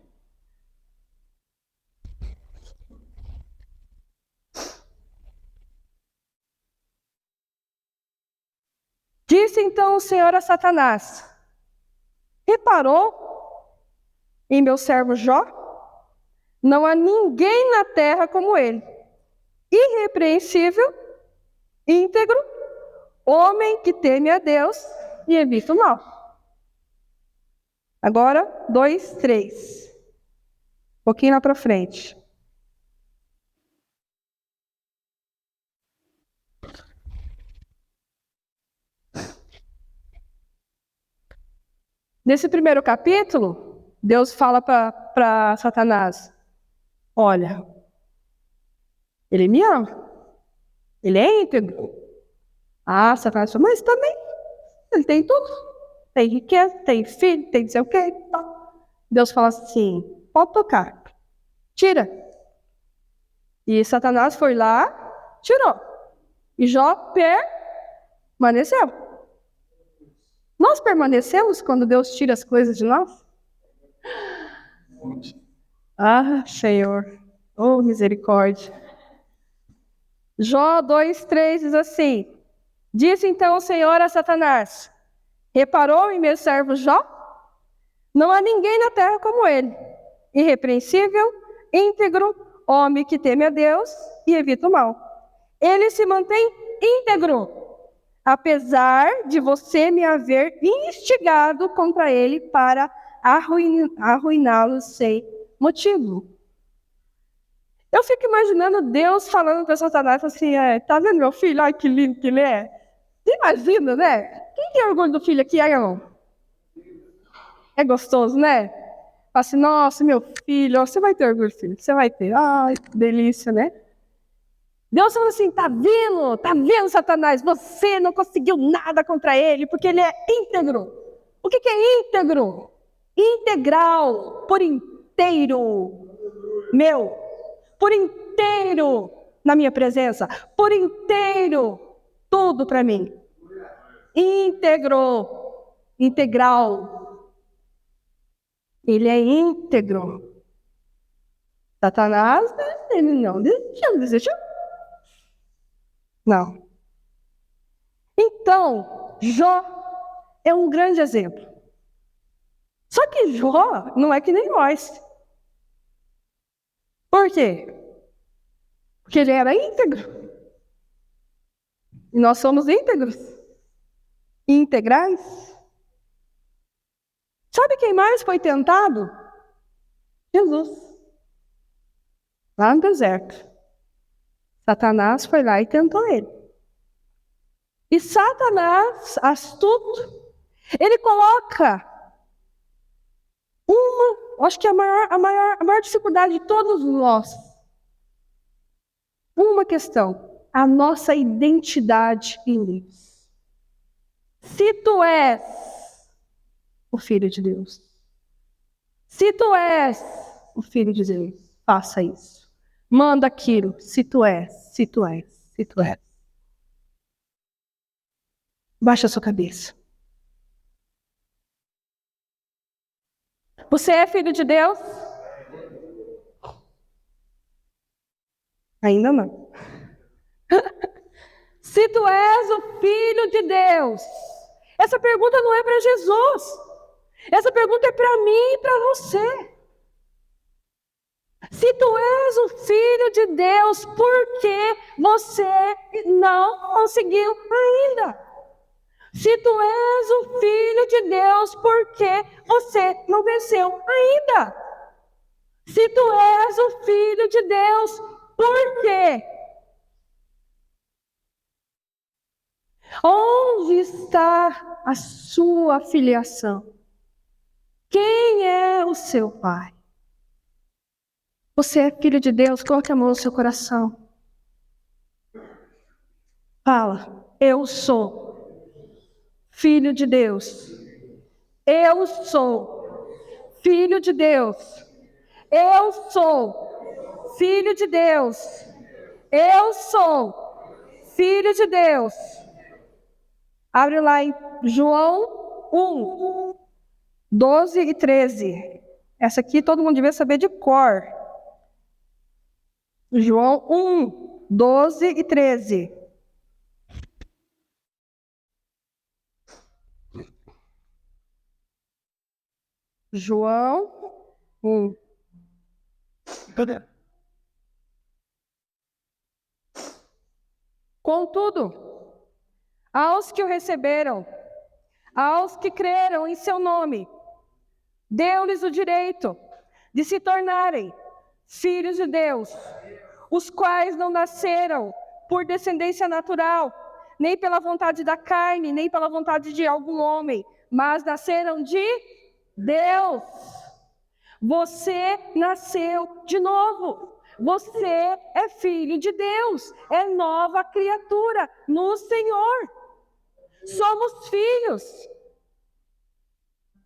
disse então o Senhor a Satanás: reparou em meu servo Jó? Não há ninguém na terra como ele, irrepreensível, íntegro, homem que teme a Deus e evita o mal. Agora, 2, 3. Um pouquinho lá para frente. Nesse primeiro capítulo, Deus fala para Satanás: olha, ele me ama, ele é íntegro. Satanás fala: mas também, ele tem tudo. Tem riqueza, tem filho, tem não sei o quê. Deus fala assim: pode tocar, tira. E Satanás foi lá, tirou. E Jó permaneceu. Nós permanecemos quando Deus tira as coisas de nós? Senhor, oh misericórdia. Jó 2:3 diz assim: disse então o Senhor a Satanás: reparou em meu servo Jó? Não há ninguém na terra como ele, irrepreensível, íntegro, homem que teme a Deus e evita o mal. Ele se mantém íntegro, apesar de você me haver instigado contra ele para arruiná-lo sem motivo. Eu fico imaginando Deus falando para Satanás assim: tá vendo meu filho? Ai, que lindo que ele é. Você imagina, né? Quem tem orgulho do filho aqui, irmão? É gostoso, né? Fala assim: nossa, meu filho, você vai ter orgulho, filho. Você vai ter. Ai, que delícia, né? Deus falou assim: tá vendo, Satanás? Você não conseguiu nada contra ele, porque ele é íntegro. O que é íntegro? Integral, por inteiro, meu, por inteiro na minha presença, por inteiro, tudo para mim. Íntegro, integral. Ele é íntegro. Satanás, ele não desistiu. Não. Então, Jó é um grande exemplo. Só que Jó não é que nem nós. Por quê? Porque ele era íntegro. E nós somos íntegros. Integrais. Sabe quem mais foi tentado? Jesus. Lá no deserto. Satanás foi lá e tentou ele. E Satanás, astuto, ele coloca acho que a maior dificuldade de todos nós, uma questão, a nossa identidade em Deus. Se tu és o Filho de Deus, se tu és o Filho de Deus, faça isso. Manda aquilo, se tu és, se tu és, se tu és. Baixa a sua cabeça. Você é filho de Deus? Ainda não. Se tu és o Filho de Deus, essa pergunta não é para Jesus. Essa pergunta é para mim e para você. Se tu és o Filho de Deus, por que você não conseguiu ainda? Se tu és o Filho de Deus, por que você não venceu ainda? Se tu és o Filho de Deus, por quê? Onde está a sua filiação? Quem é o seu pai? Você é filho de Deus? Coloque a mão no seu coração. Fala, eu sou filho de Deus. Eu sou filho de Deus. Eu sou filho de Deus. Eu sou filho de Deus. Abre lá em João 1, 12 e 13. Essa aqui todo mundo devia saber de cor. João 1, 12 e 13. João 1. Contudo, aos que o receberam, aos que creram em seu nome, deu-lhes o direito de se tornarem filhos de Deus, os quais não nasceram por descendência natural, nem pela vontade da carne, nem pela vontade de algum homem, mas nasceram de Deus. Você nasceu de novo. Você é filho de Deus, é nova criatura no Senhor. Somos filhos.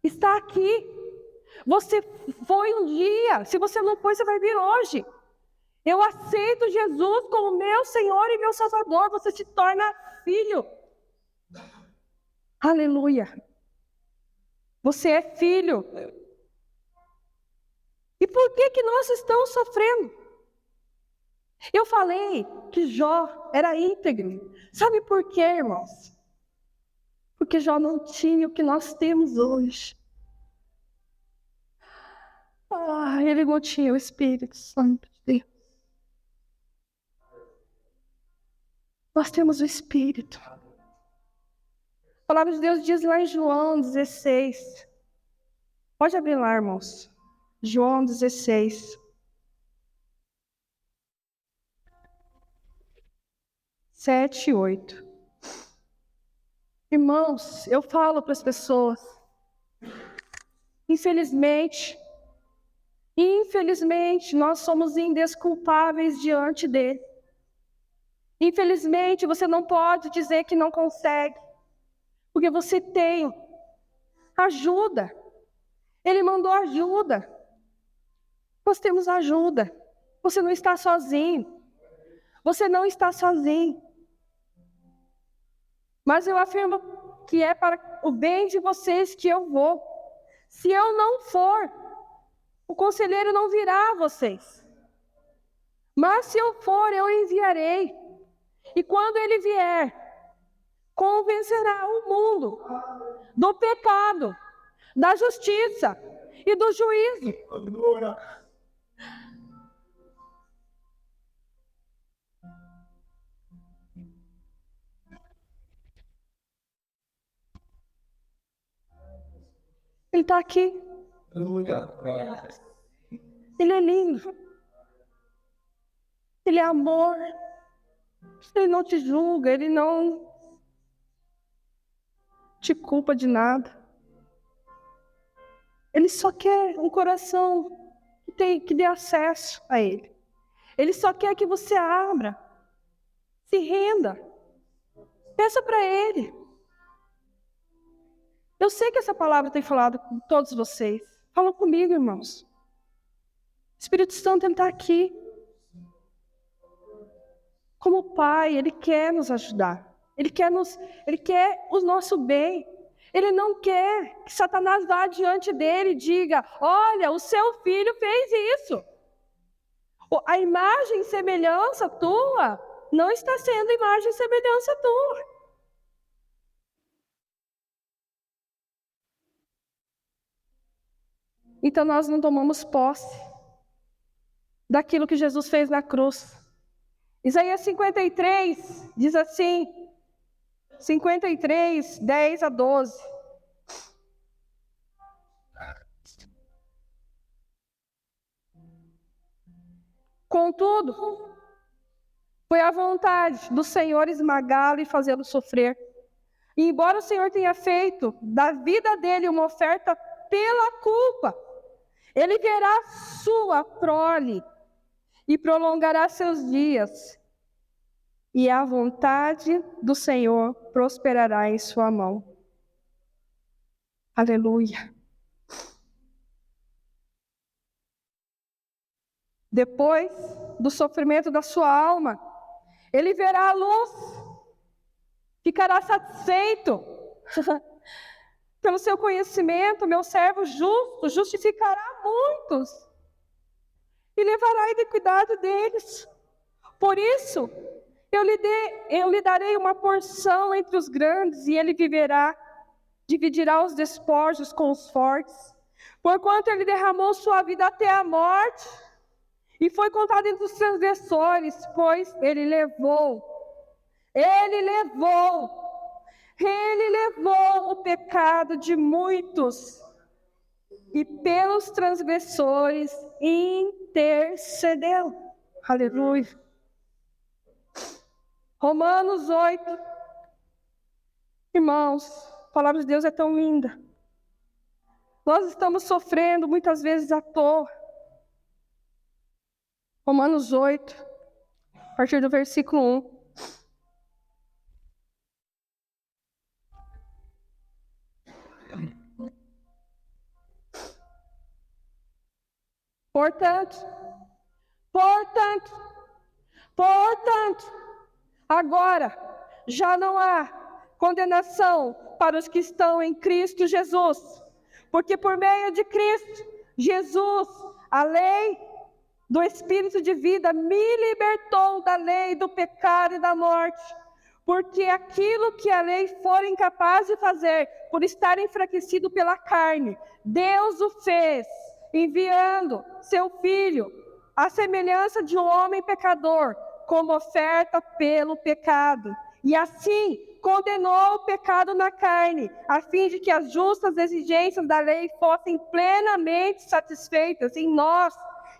Está aqui. Você foi um dia, se você não foi, você vai vir hoje. Eu aceito Jesus como meu Senhor e meu Salvador. Você se torna filho. Aleluia. Você é filho. E por que nós estamos sofrendo? Eu falei que Jó era íntegro. Sabe por quê, irmãos? Porque Jó não tinha o que nós temos hoje. Ele não tinha o Espírito Santo de Deus. Nós temos o Espírito. A palavra de Deus diz lá em João 16. Pode abrir lá, irmãos. João 16. 7 e 8. Irmãos, eu falo para as pessoas, infelizmente, nós somos indesculpáveis diante dele. Infelizmente, você não pode dizer que não consegue, porque você tem ajuda. Ele mandou ajuda. Nós temos ajuda. Você não está sozinho. Você não está sozinho. Mas eu afirmo que é para o bem de vocês que eu vou. Se eu não for, o conselheiro não virá a vocês. Mas se eu for, eu enviarei. E quando ele vier, convencerá o mundo do pecado, da justiça e do juízo. Ele está aqui. Ele é lindo. Ele é amor. Ele não te julga, ele não te culpa de nada. Ele só quer um coração que dê acesso a ele. Ele só quer que você abra, se renda, peça para ele. Eu sei que essa palavra tem falado com todos vocês. Falam comigo, irmãos. O Espírito Santo está aqui. Como Pai, Ele quer nos ajudar. Ele quer o nosso bem. Ele não quer que Satanás vá diante dele e diga: olha, o seu filho fez isso. A imagem e semelhança tua não está sendo imagem e semelhança tua. Então nós não tomamos posse daquilo que Jesus fez na cruz. Isaías 53 diz assim, 53, 10 a 12. Contudo, foi a vontade do Senhor esmagá-lo e fazê-lo sofrer. E embora o Senhor tenha feito da vida dele uma oferta pela culpa, ele verá sua prole e prolongará seus dias. E a vontade do Senhor prosperará em sua mão. Aleluia. Depois do sofrimento da sua alma, ele verá a luz, ficará satisfeito. Pelo seu conhecimento, meu servo justo justificará muitos e levará a iniquidade deles. Por isso, eu lhe darei uma porção entre os grandes, e ele dividirá os despojos com os fortes. Porquanto ele derramou sua vida até a morte, e foi contado entre os transgressores, pois ele levou o pecado de muitos, e pelos transgressores intercedeu. Aleluia. Romanos 8. Irmãos, a palavra de Deus é tão linda. Nós estamos sofrendo muitas vezes à toa. Romanos 8, a partir do versículo 1. Portanto, agora já não há condenação para os que estão em Cristo Jesus, porque por meio de Cristo Jesus, a lei do Espírito de vida me libertou da lei do pecado e da morte, porque aquilo que a lei for incapaz de fazer, por estar enfraquecido pela carne, Deus o fez, enviando seu Filho, à semelhança de um homem pecador, como oferta pelo pecado. E assim condenou o pecado na carne, a fim de que as justas exigências da lei fossem plenamente satisfeitas em nós,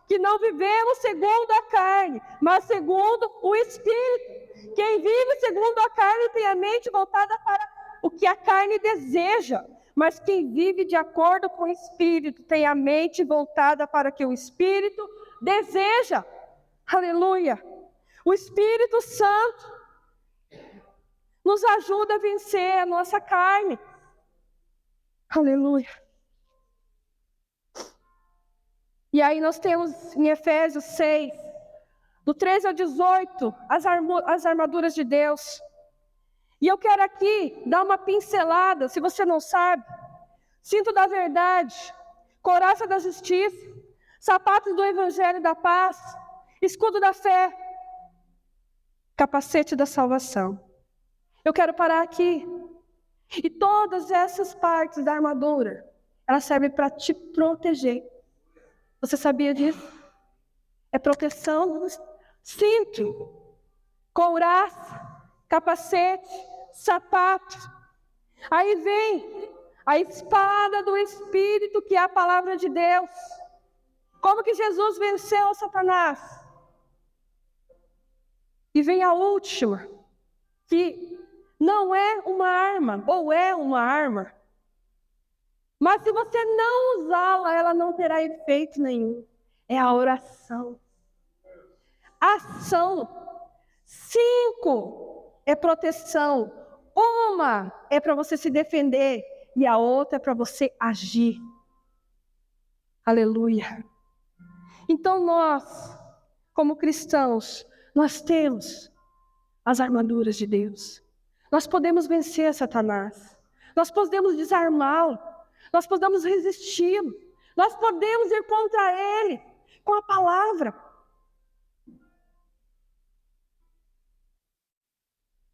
que não vivemos segundo a carne, mas segundo o Espírito. Quem vive segundo a carne tem a mente voltada para o que a carne deseja, mas quem vive de acordo com o Espírito tem a mente voltada para o que o Espírito deseja. Aleluia! O Espírito Santo nos ajuda a vencer a nossa carne. Aleluia! E aí nós temos em Efésios 6, do 13 ao 18, as armaduras de Deus. E eu quero aqui dar uma pincelada, se você não sabe: cinto da verdade, couraça da justiça, sapatos do evangelho da paz, escudo da fé, capacete da salvação. Eu quero parar aqui. E todas essas partes da armadura, elas servem para te proteger. Você sabia disso? É proteção. Cinto, couraça, capacete, sapato. Aí vem A espada do Espírito, que é a palavra de Deus. Como que Jesus venceu Satanás? E vem a última, que não é uma arma, ou é uma arma. Mas se você não usá-la, ela não terá efeito nenhum. É a oração. Ação. 5 é proteção. 1 é para você se defender. E a outra é para você agir. Aleluia. Então nós, como cristãos, nós temos as armaduras de Deus. Nós podemos vencer Satanás. Nós podemos desarmá-lo. Nós podemos resisti-lo. Nós podemos ir contra ele com a palavra.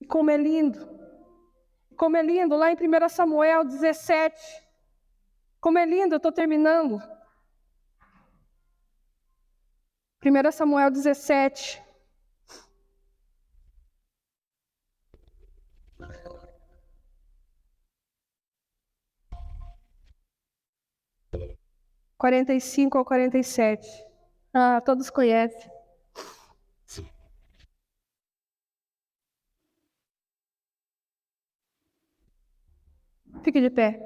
E como é lindo. Como é lindo, lá em 1 Samuel 17. Como é lindo, eu estou terminando. 1 Samuel 17. (45 ao 47). Todos conhecem. Fique de pé.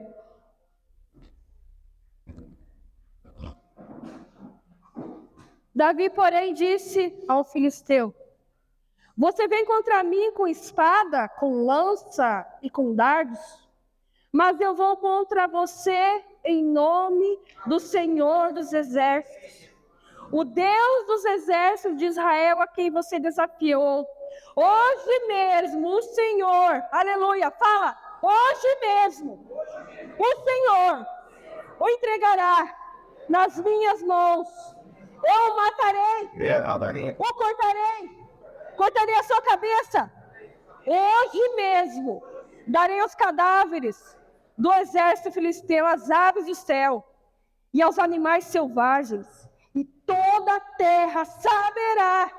Davi, porém, disse ao filisteu: você vem contra mim com espada, com lança e com dardos, mas eu vou contra você em nome do Senhor dos Exércitos, o Deus dos exércitos de Israel, a quem você desafiou. Hoje mesmo o Senhor, aleluia, fala, hoje mesmo o Senhor o entregará nas minhas mãos. Eu o matarei, o cortarei a sua cabeça. Hoje mesmo darei os cadáveres do exército filisteu às aves do céu e aos animais selvagens, e toda a terra saberá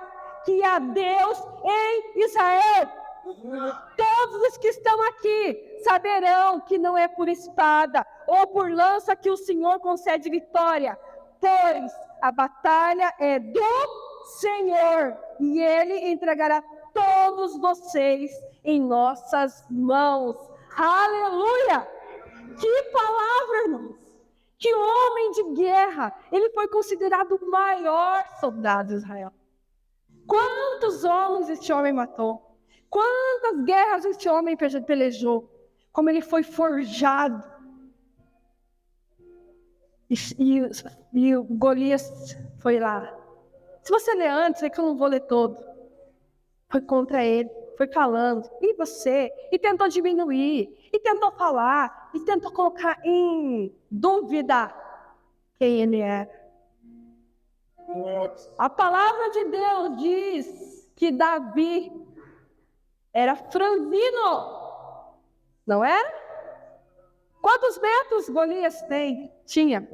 que há Deus em Israel. Todos os que estão aqui saberão que não é por espada ou por lança que o Senhor concede vitória, pois a batalha é do Senhor, e Ele entregará todos vocês em nossas mãos. Aleluia! Que palavra, irmãos! Que homem de guerra! Ele foi considerado o maior soldado de Israel. Quantos homens este homem matou? Quantas guerras este homem pelejou? Como ele foi forjado. E o Golias foi lá. Se você ler antes, é que eu não vou ler todo. Foi contra ele, foi falando. E você? E tentou diminuir. E tentou falar. E tentou colocar em dúvida quem ele era. A palavra de Deus diz que Davi era franzino. Não era? Quantos metros Golias tinha?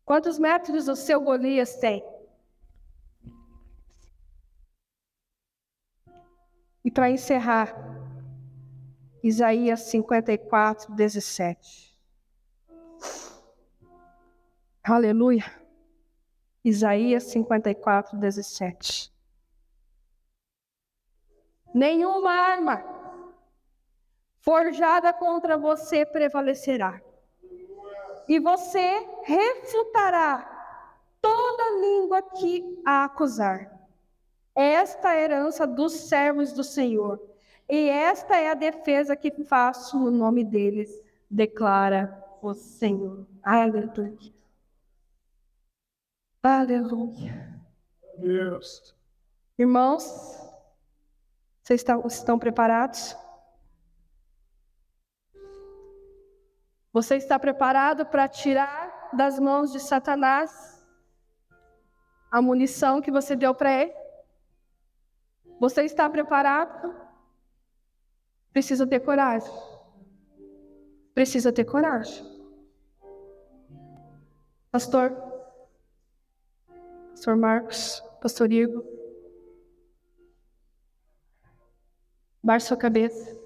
Quantos metros o seu Golias tem? E para encerrar, Isaías 54, 17. Aleluia. Isaías 54, 17. Nenhuma arma forjada contra você prevalecerá. E você refutará toda língua que a acusar. Esta é a herança dos servos do Senhor, e esta é a defesa que faço no nome deles, declara o Senhor. Aleluia. Aleluia. Deus. Irmãos, vocês estão preparados? Você está preparado para tirar das mãos de Satanás a munição que você deu para ele? Você está preparado? Precisa ter coragem. Precisa ter coragem. Pastor Marcos, Pastor Igor, baixe sua cabeça.